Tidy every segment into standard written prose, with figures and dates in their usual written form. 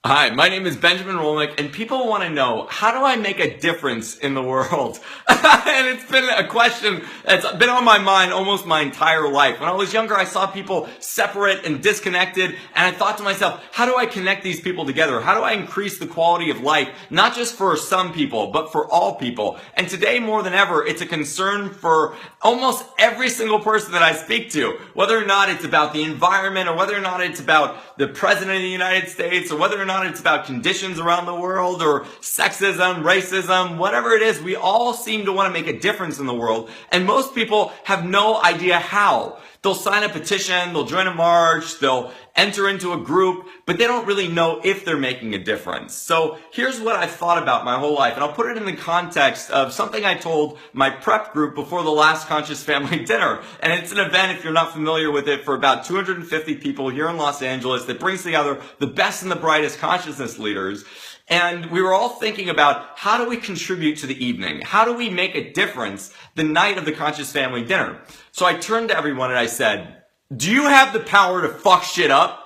Hi, my name is Benjamin Rolnick, and people want to know, how do I make a difference in the world? And it's been a question that's been on my mind almost my entire life. When I was younger, I saw people separate and disconnected, and I thought to myself, how do I connect these people together? How do I increase the quality of life, not just for some people, but for all people? And today, more than ever, it's a concern for almost every single person that I speak to, whether or not it's about the environment, or whether or not it's about the President of the United States, or whether or not it's about conditions around the world, or sexism, racism, whatever it is. We all seem to want to make a difference in the world, and most people have no idea how. They'll sign a petition, they'll join a march, they'll enter into a group, but they don't really know if they're making a difference. So here's what I've thought about my whole life, and I'll put it in the context of something I told my prep group before the last Conscious Family Dinner. And it's an event, if you're not familiar with it, for about 250 people here in Los Angeles that brings together the best and the brightest consciousness leaders. And we were all thinking about, how do we contribute to the evening? How do we make a difference the night of the Conscious Family Dinner? So I turned to everyone and I said, do you have the power to fuck shit up?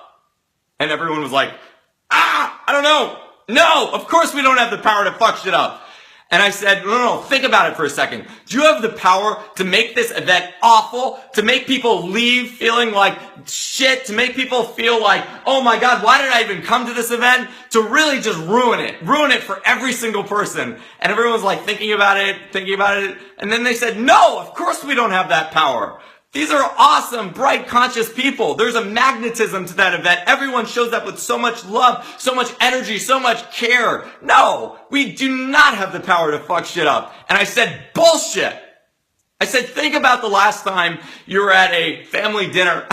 And everyone was like, I don't know. No, of course we don't have the power to fuck shit up. And I said, no, think about it for a second. Do you have the power to make this event awful? To make people leave feeling like shit? To make people feel like, oh my God, why did I even come to this event? To really just ruin it for every single person. And everyone was like thinking about it. And then they said, no, of course we don't have that power. These are awesome, bright, conscious people. There's a magnetism to that event. Everyone shows up with so much love, so much energy, so much care. No, we do not have the power to fuck shit up. And I said, bullshit. I said, think about the last time you were at a family dinner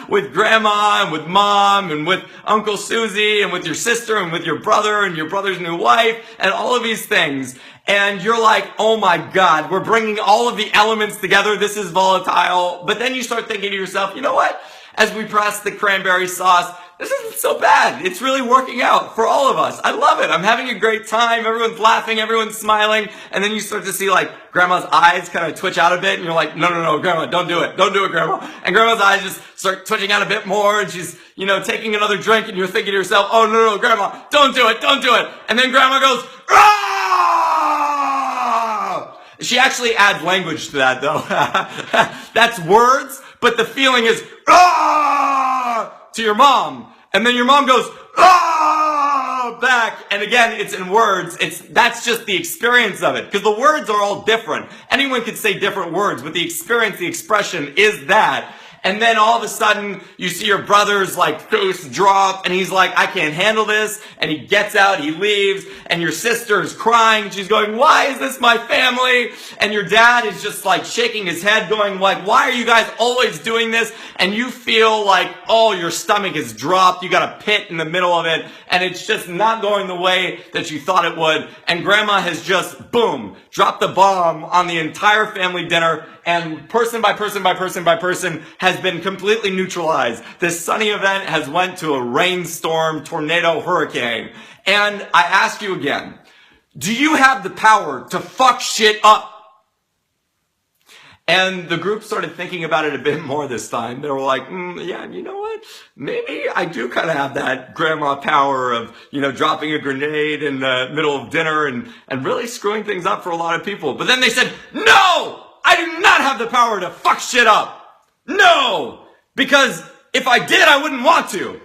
with grandma and with mom and with Uncle Susie and with your sister and with your brother and your brother's new wife and all of these things. And you're like, oh my God, we're bringing all of the elements together. This is volatile. But then you start thinking to yourself, you know what? As we press the cranberry sauce, this isn't so bad. It's really working out for all of us. I love it. I'm having a great time. Everyone's laughing. Everyone's smiling. And then you start to see like grandma's eyes kind of twitch out a bit. And you're like, no, grandma, don't do it. Don't do it, grandma. And grandma's eyes just start twitching out a bit more. And she's, taking another drink. And you're thinking to yourself, oh, no, grandma, don't do it. Don't do it. And then grandma goes, ah! She actually adds language to that, though. That's words, but the feeling is, ah! To your mom. And then your mom goes, ah! Back. And again, it's in words. That's just the experience of it. Because the words are all different. Anyone could say different words, but the experience, the expression is that. And then all of a sudden, you see your brother's like face drop, and he's like, I can't handle this. And he gets out, he leaves, and your sister is crying. She's going, why is this my family? And your dad is just like shaking his head, going like, why are you guys always doing this? And you feel like, oh, your stomach is dropped. You got a pit in the middle of it, and it's just not going the way that you thought it would. And grandma has just, boom, dropped the bomb on the entire family dinner. And person by person by person by person has been completely neutralized. This sunny event has went to a rainstorm, tornado, hurricane. And I ask you again, do you have the power to fuck shit up? And the group started thinking about it a bit more this time. They were like, yeah, you know what? Maybe I do kind of have that grandma power of, dropping a grenade in the middle of dinner and really screwing things up for a lot of people. But then they said, no! I do not have the power to fuck shit up. No! Because if I did, I wouldn't want to.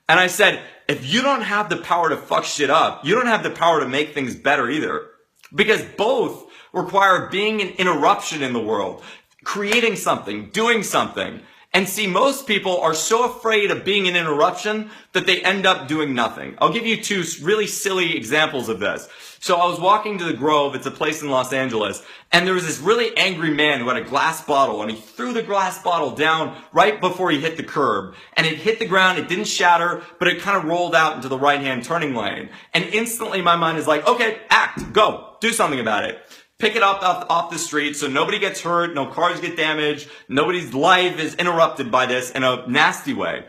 And I said, if you don't have the power to fuck shit up, you don't have the power to make things better either. Because both require being an interruption in the world, creating something, doing something. And see, most people are so afraid of being an interruption that they end up doing nothing. I'll give you two really silly examples of this. So I was walking to the Grove, it's a place in Los Angeles, and there was this really angry man who had a glass bottle, and he threw the glass bottle down right before he hit the curb. And it hit the ground, it didn't shatter, but it kind of rolled out into the right-hand turning lane. And instantly my mind is like, okay, act, go, do something about it. Pick it up off the street so nobody gets hurt, no cars get damaged, nobody's life is interrupted by this in a nasty way.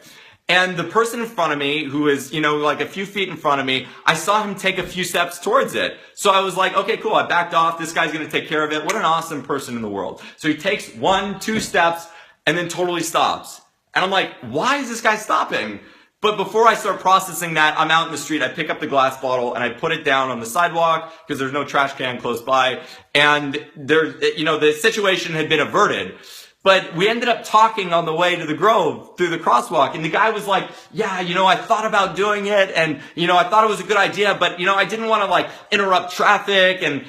And the person in front of me, who is, like a few feet in front of me, I saw him take a few steps towards it. So I was like, okay, cool, I backed off, this guy's gonna take care of it. What an awesome person in the world. So he takes 1, 2 steps and then totally stops. And I'm like, why is this guy stopping? But before I start processing that, I'm out in the street, I pick up the glass bottle and I put it down on the sidewalk because there's no trash can close by. And the situation had been averted. But we ended up talking on the way to the Grove through the crosswalk. And the guy was like, yeah, I thought about doing it. And, I thought it was a good idea. But, I didn't want to interrupt traffic. And,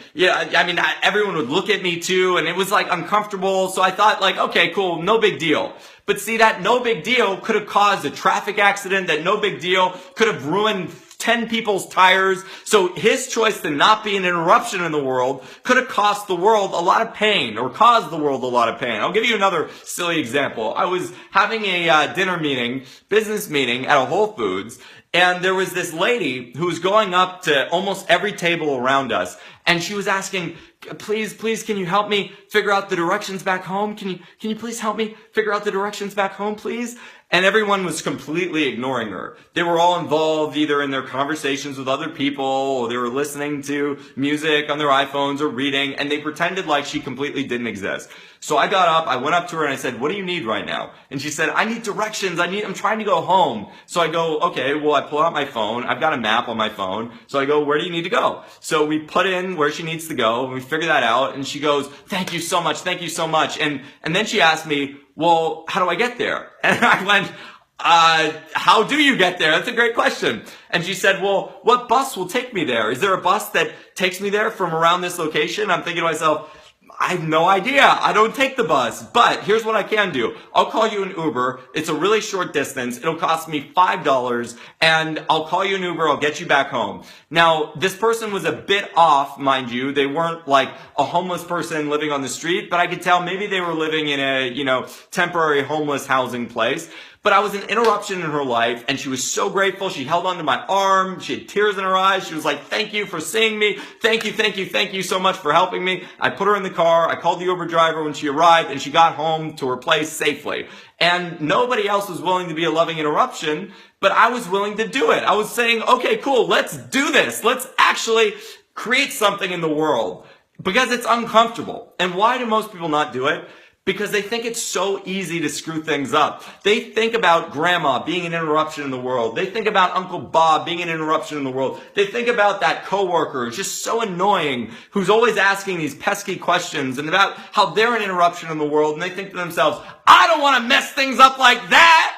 everyone would look at me too. And it was uncomfortable. So I thought okay, cool, no big deal. But see, that no big deal could have caused a traffic accident. That no big deal could have ruined 10 people's tires. So his choice to not be an interruption in the world could have cost the world a lot of pain or caused the world a lot of pain. I'll give you another silly example. I was having a business meeting at a Whole Foods, and there was this lady who was going up to almost every table around us, and she was asking, please, can you help me figure out the directions back home? Can you please help me figure out the directions back home, please? And everyone was completely ignoring her. They were all involved either in their conversations with other people, or they were listening to music on their iPhones or reading, and they pretended like she completely didn't exist. So I got up, I went up to her and I said, what do you need right now? And she said, I need directions. I'm trying to go home. So I go, okay, well, I pull out my phone. I've got a map on my phone. So I go, where do you need to go? So we put in where she needs to go and we figure that out. And she goes, thank you so much. Thank you so much. And then she asked me, well, how do I get there? And I went, how do you get there? That's a great question. And she said, well, what bus will take me there? Is there a bus that takes me there from around this location? I'm thinking to myself, I have no idea. I don't take the bus, but here's what I can do. I'll call you an Uber. It's a really short distance. It'll cost me $5 and I'll call you an Uber. I'll get you back home. Now, this person was a bit off, mind you. They weren't like a homeless person living on the street, but I could tell maybe they were living in a, temporary homeless housing place. But I was an interruption in her life, and she was so grateful. She held onto my arm. She had tears in her eyes. She was like, thank you for seeing me. Thank you so much for helping me. I put her in the car. I called the Uber driver when she arrived, and she got home to her place safely. And nobody else was willing to be a loving interruption, but I was willing to do it. I was saying, okay, cool, let's do this. Let's actually create something in the world because it's uncomfortable. And why do most people not do it? Because they think it's so easy to screw things up. They think about grandma being an interruption in the world. They think about Uncle Bob being an interruption in the world. They think about that coworker who's just so annoying, who's always asking these pesky questions and about how they're an interruption in the world. And they think to themselves, I don't want to mess things up like that.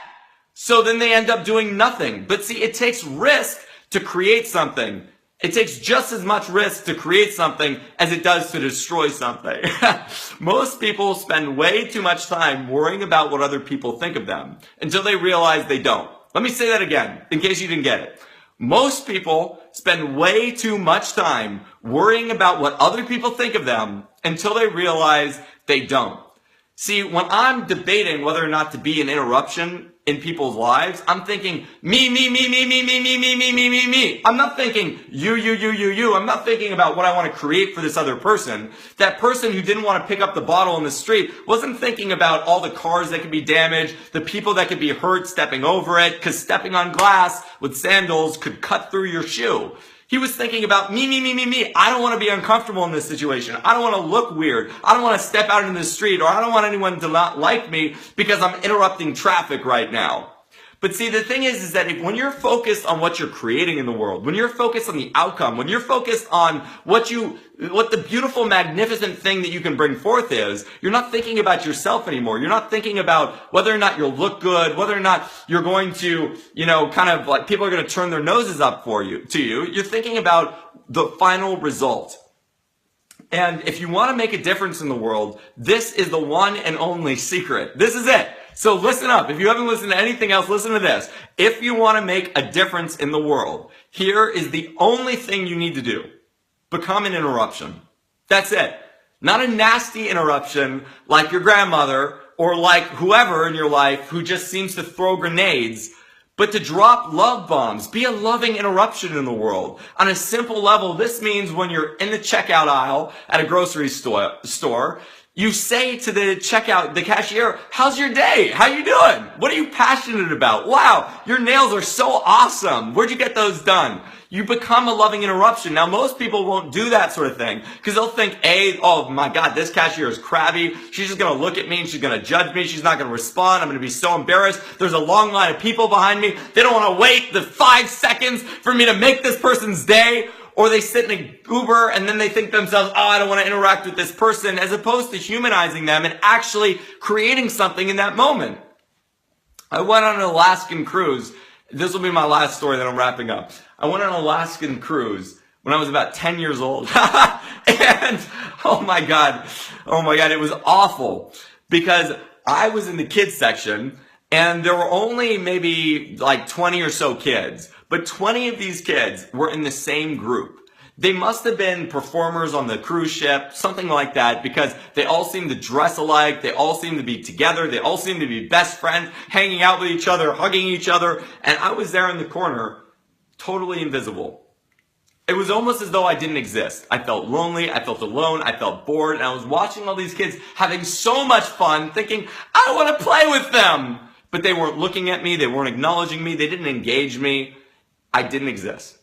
So then they end up doing nothing. But see, it takes risk to create something. It takes just as much risk to create something as it does to destroy something. Most people spend way too much time worrying about what other people think of them until they realize they don't. Let me say that again, in case you didn't get it. Most people spend way too much time worrying about what other people think of them until they realize they don't. See, when I'm debating whether or not to be an interruption in people's lives, I'm thinking me. I'm not thinking you. I'm not thinking about what I want to create for this other person. That person who didn't want to pick up the bottle in the street wasn't thinking about all the cars that could be damaged, the people that could be hurt stepping over it, because stepping on glass with sandals could cut through your shoe. He was thinking about me. I don't want to be uncomfortable in this situation. I don't want to look weird. I don't want to step out into the street, or I don't want anyone to not like me because I'm interrupting traffic right now. But see, the thing is that when you're focused on what you're creating in the world, when you're focused on the outcome, when you're focused on what the beautiful, magnificent thing that you can bring forth is, you're not thinking about yourself anymore. You're not thinking about whether or not you'll look good, whether or not you're going to, kind of like people are going to turn their noses up to you. You're thinking about the final result. And if you want to make a difference in the world, this is the one and only secret. This is it. So listen up. If you haven't listened to anything else, listen to this. If you want to make a difference in the world, here is the only thing you need to do. Become an interruption. That's it. Not a nasty interruption like your grandmother or like whoever in your life who just seems to throw grenades, but to drop love bombs. Be a loving interruption in the world. On a simple level, this means when you're in the checkout aisle at a grocery store, You say to the checkout, the cashier, how's your day? How you doing? What are you passionate about? Wow, your nails are so awesome. Where'd you get those done? You become a loving interruption. Now, most people won't do that sort of thing because they'll think, oh my God, this cashier is crabby. She's just going to look at me and she's going to judge me. She's not going to respond. I'm going to be so embarrassed. There's a long line of people behind me. They don't want to wait the 5 seconds for me to make this person's day. Or they sit in an Uber and then they think to themselves, I don't want to interact with this person, as opposed to humanizing them and actually creating something in that moment. I went on an Alaskan cruise. This will be my last story that I'm wrapping up. I went on an Alaskan cruise when I was about 10 years old. And oh my God, it was awful because I was in the kids section and there were only maybe like 20 or so kids. But 20 of these kids were in the same group. They must have been performers on the cruise ship, something like that, because they all seemed to dress alike. They all seemed to be together. They all seemed to be best friends, hanging out with each other, hugging each other. And I was there in the corner, totally invisible. It was almost as though I didn't exist. I felt lonely. I felt alone. I felt bored. And I was watching all these kids having so much fun, thinking, I want to play with them. But they weren't looking at me. They weren't acknowledging me. They didn't engage me. I didn't exist.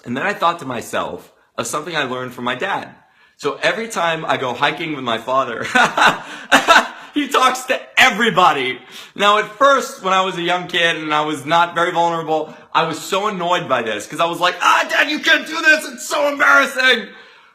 And then I thought to myself of something I learned from my dad. So every time I go hiking with my father, he talks to everybody. Now at first, when I was a young kid and I was not very vulnerable, I was so annoyed by this because I was like, Dad, you can't do this. It's so embarrassing.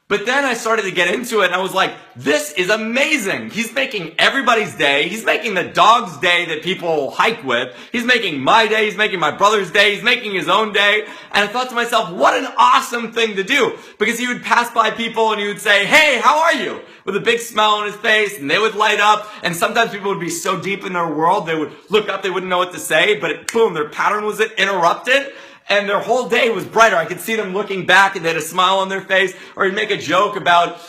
But then I started to get into it and I was like, this is amazing. He's making everybody's day. He's making the dog's day that people hike with. He's making my day. He's making my brother's day. He's making his own day. And I thought to myself, what an awesome thing to do. Because he would pass by people and he would say, hey, how are you? With a big smile on his face, and they would light up. And sometimes people would be so deep in their world, they would look up, they wouldn't know what to say, but boom, their pattern was interrupted. And their whole day was brighter. I could see them looking back and they had a smile on their face. Or he'd make a joke about,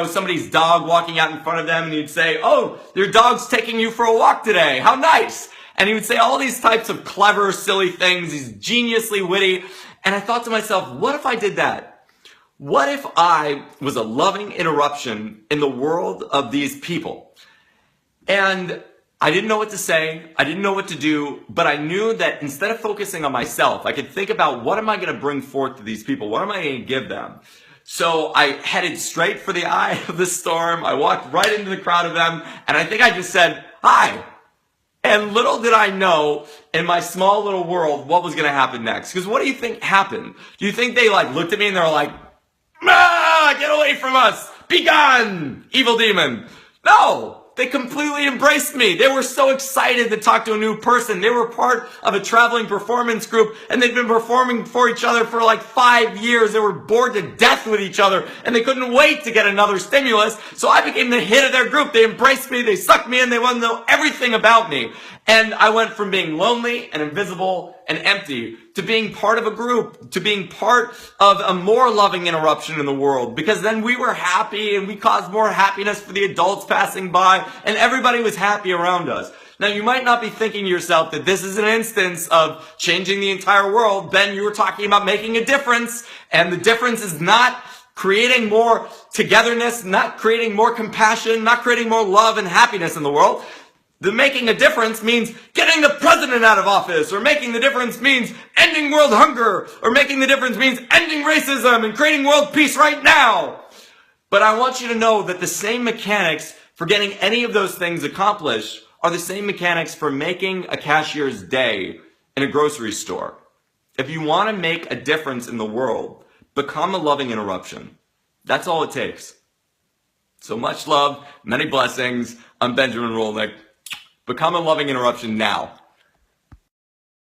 somebody's dog walking out in front of them and he'd say, oh, your dog's taking you for a walk today. How nice. And he would say all these types of clever, silly things. He's geniusly witty. And I thought to myself, what if I did that? What if I was a loving interruption in the world of these people? And I didn't know what to say. I didn't know what to do, but I knew that instead of focusing on myself, I could think about what am I going to bring forth to these people? What am I going to give them? So I headed straight for the eye of the storm. I walked right into the crowd of them, and I think I just said, hi. And little did I know in my small little world what was going to happen next. Because what do you think happened? Do you think they looked at me and they were like, get away from us. Be gone, evil demon. No. They completely embraced me. They were so excited to talk to a new person. They were part of a traveling performance group and they'd been performing for each other for like 5 years. They were bored to death with each other and they couldn't wait to get another stimulus. So I became the hit of their group. They embraced me. They sucked me in. They wanted to know everything about me. And I went from being lonely and invisible and empty to being part of a group, to being part of a more loving interruption in the world. Because then we were happy and we caused more happiness for the adults passing by and everybody was happy around us. Now you might not be thinking to yourself that this is an instance of changing the entire world. Ben, you were talking about making a difference, and the difference is not creating more togetherness, not creating more compassion, not creating more love and happiness in the world. The making a difference means getting the president out of office, or making the difference means ending world hunger, or making the difference means ending racism and creating world peace right now. But I want you to know that the same mechanics for getting any of those things accomplished are the same mechanics for making a cashier's day in a grocery store. If you want to make a difference in the world, become a loving interruption. That's all it takes. So much love, many blessings. I'm Benjamin Rolnick. Become a loving interruption now.